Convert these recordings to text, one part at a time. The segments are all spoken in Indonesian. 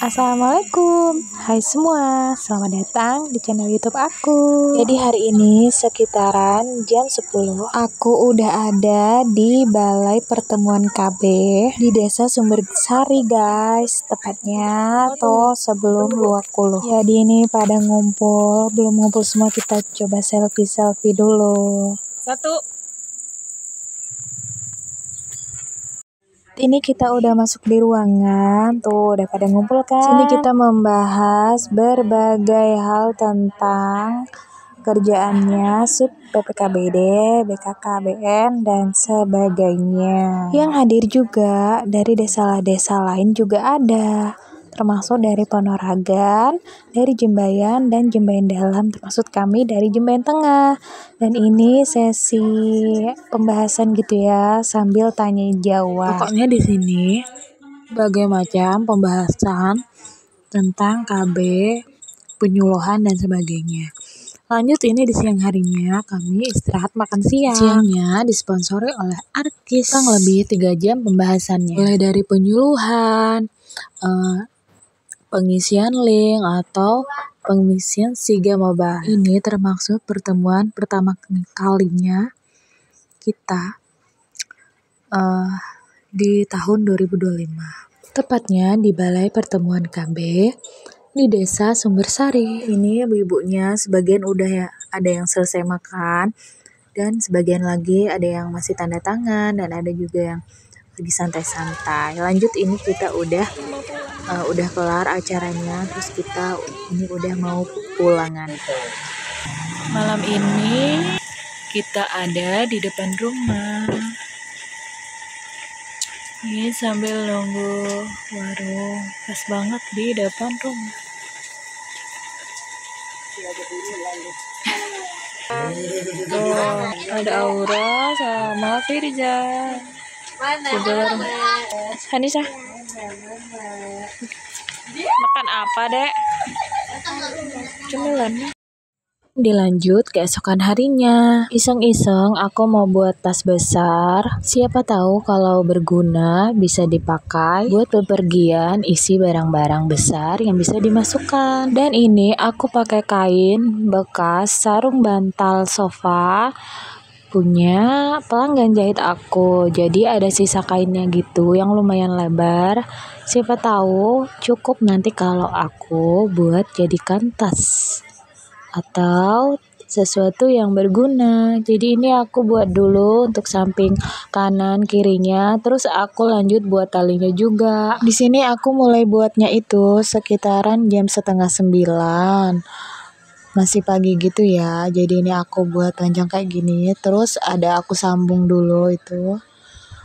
Assalamualaikum, hai semua, selamat datang di channel YouTube aku. Jadi hari ini sekitaran jam 10, aku udah ada di Balai Pertemuan KB di Desa Sumbersari guys, tepatnya sebelum Luakuluh. Jadi ini pada ngumpul, belum ngumpul semua, kita coba selfie dulu. Ini kita udah masuk di ruangan, tuh udah pada ngumpul kan. Sini kita membahas berbagai hal tentang kerjaannya sub PPKBD, BKKBN, dan sebagainya. Yang hadir juga dari desa-desa lain juga ada, termasuk dari Ponorogan, dari Jembayan, dan Jembayan Dalam, termasuk kami dari Jembayan Tengah. Dan ini sesi pembahasan gitu ya, sambil tanya jawab. Pokoknya di sini berbagai macam pembahasan tentang KB, penyuluhan dan sebagainya. Lanjut, ini di siang harinya kami istirahat makan siang. Siangnya disponsori oleh Arkis. Kurang lebih 3 jam pembahasannya. Mulai dari penyuluhan, pengisian link atau pengisian SIGA Mobile. Ini termaksud pertemuan pertama kalinya kita di tahun 2025. Tepatnya di Balai Pertemuan KB di Desa Sumbersari. Ini ibu-ibunya sebagian udah ya, ada yang selesai makan dan sebagian lagi ada yang masih tanda tangan dan ada juga yang lagi santai-santai. Lanjut, ini kita udah kelar acaranya, terus kita ini udah mau pulangan. Malam ini kita ada di depan rumah. Ini sambil nunggu warung, pas banget di depan rumah. Tuh, ada Aura sama Firza. Hanisa, makan apa dek? Cemilan. Dilanjut keesokan harinya. Iseng-iseng aku mau buat tas besar. Siapa tahu kalau berguna bisa dipakai buat bepergian, isi barang-barang besar yang bisa dimasukkan. Dan ini aku pakai kain bekas sarung bantal sofa punya pelanggan jahit aku. Jadi ada sisa kainnya gitu yang lumayan lebar. Siapa tahu cukup nanti kalau aku buat jadikan tas atau sesuatu yang berguna. Jadi ini aku buat dulu untuk samping kanan kirinya, terus aku lanjut buat talinya juga. Di sini aku mulai buatnya itu sekitaran jam 8:30. Masih pagi gitu ya. Jadi ini aku buat panjang kayak gini, terus ada aku sambung dulu itu.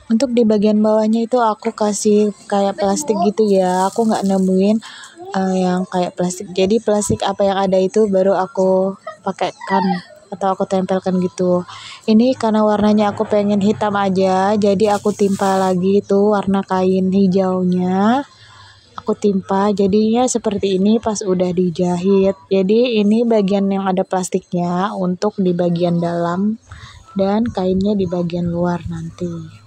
Untuk di bagian bawahnya itu aku kasih kayak plastik gitu ya. Aku nggak nemuin yang kayak plastik. Jadi plastik apa yang ada itu baru aku pakaikan atau aku tempelkan gitu. Ini karena warnanya aku pengen hitam aja, jadi aku timpa lagi itu warna kain hijaunya. Aku timpa jadinya seperti ini pas udah dijahit. Jadi ini bagian yang ada plastiknya untuk di bagian dalam dan kainnya di bagian luar nanti.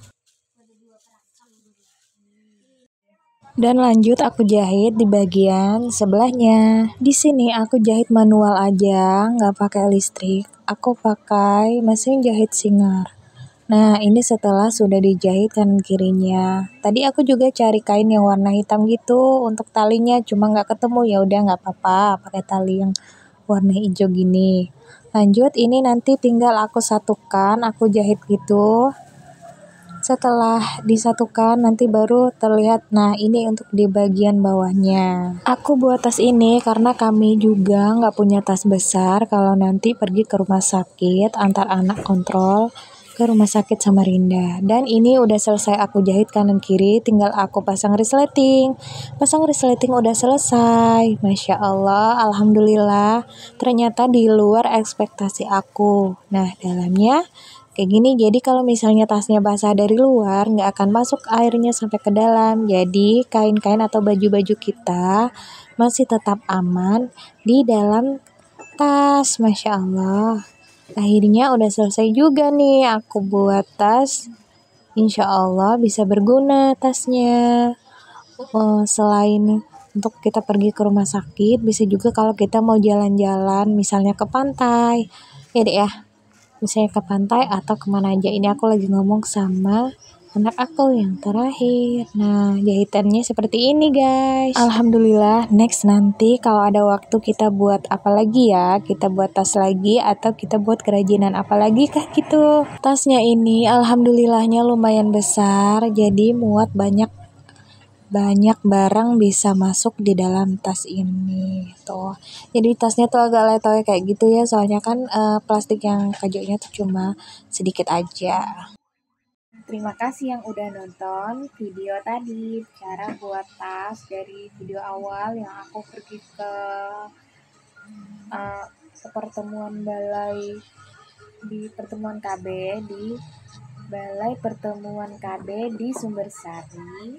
Dan lanjut aku jahit di bagian sebelahnya. Di sini aku jahit manual aja, nggak pakai listrik. Aku pakai mesin jahit Singer. Nah, ini setelah sudah dijahit kanan kirinya. Tadi aku juga cari kain yang warna hitam gitu untuk talinya, cuma nggak ketemu. Ya udah nggak apa-apa, pakai tali yang warna hijau gini. Lanjut, ini nanti tinggal aku satukan, aku jahit gitu. Setelah disatukan nanti baru terlihat. Nah, ini untuk di bagian bawahnya. Aku buat tas ini karena kami juga nggak punya tas besar kalau nanti pergi ke rumah sakit antar anak kontrol ke rumah sakit Samarinda. Dan ini udah selesai aku jahit kanan kiri, tinggal aku pasang resleting. Pasang resleting udah selesai. Masya Allah, alhamdulillah. Ternyata di luar ekspektasi aku. Nah, dalamnya kayak gini, jadi kalau misalnya tasnya basah dari luar, nggak akan masuk airnya sampai ke dalam. Jadi kain-kain atau baju-baju kita masih tetap aman di dalam tas. Masya Allah. Akhirnya udah selesai juga nih aku buat tas. Insya Allah bisa berguna tasnya. Selain untuk kita pergi ke rumah sakit, bisa juga kalau kita mau jalan-jalan misalnya ke pantai ya dek ya, misalnya ke pantai atau kemana aja. Ini aku lagi ngomong sama anak aku yang terakhir. Nah, jahitannya seperti ini guys. Alhamdulillah, next nanti kalau ada waktu kita buat apa lagi ya, kita buat tas lagi atau kita buat kerajinan apa lagi kah gitu. Tasnya ini alhamdulillahnya lumayan besar, jadi muat banyak barang bisa masuk di dalam tas ini tuh. Jadi tasnya tuh agak letoy kayak gitu ya, soalnya kan plastik yang kajoknya tuh cuma sedikit aja. Terima kasih yang udah nonton video tadi, cara buat tas dari video awal yang aku pergi ke pertemuan balai di pertemuan KB di Balai Pertemuan KB di Sumbersari.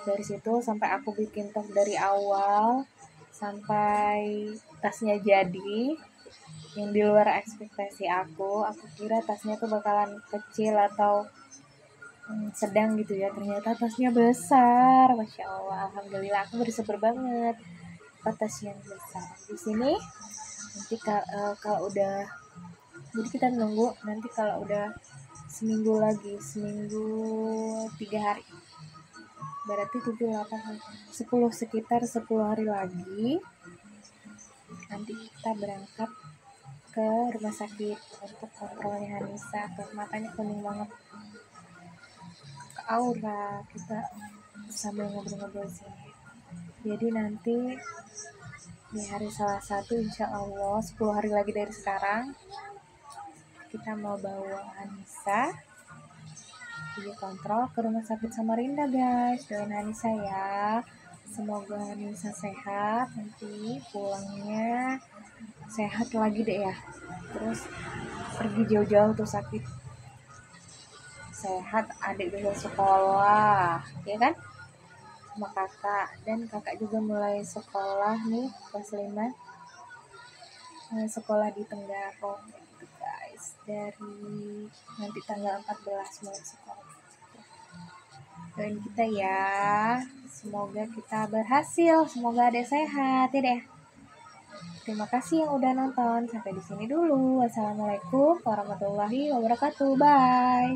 Dari situ sampai aku bikin tas dari awal sampai tasnya jadi, yang di luar ekspektasi aku kira tasnya tuh bakalan kecil atau sedang gitu ya, ternyata tasnya besar. Masya Allah, alhamdulillah aku bersyukur banget dapat tas yang besar. Di sini nanti kalau udah, jadi kita nunggu nanti kalau udah seminggu 3 hari, berarti 7, 8, 10, sekitar 10 hari lagi nanti kita berangkat ke rumah sakit untuk kontrolnya Hanisa. Matanya kuning banget, ke aura kita sambil ngobrol-ngobrol sini. Jadi nanti di hari Selasa insya Allah 10 hari lagi dari sekarang kita mau bawa Hanisa di kontrol ke rumah sakit Samarinda guys. Doain Hanisa ya, semoga Hanisa sehat, nanti pulangnya sehat lagi deh ya, terus pergi jauh-jauh tuh sakit sehat, adik bisa sekolah ya kan sama kakak, dan kakak juga mulai sekolah nih kelas 5, sekolah di Tenggarong gitu guys, dari nanti tanggal 14 mulai sekolah. Doain kita ya, semoga kita berhasil, semoga adek sehat ya deh. Terima kasih yang udah nonton, sampai di sini dulu. Wassalamualaikum warahmatullahi wabarakatuh. Bye.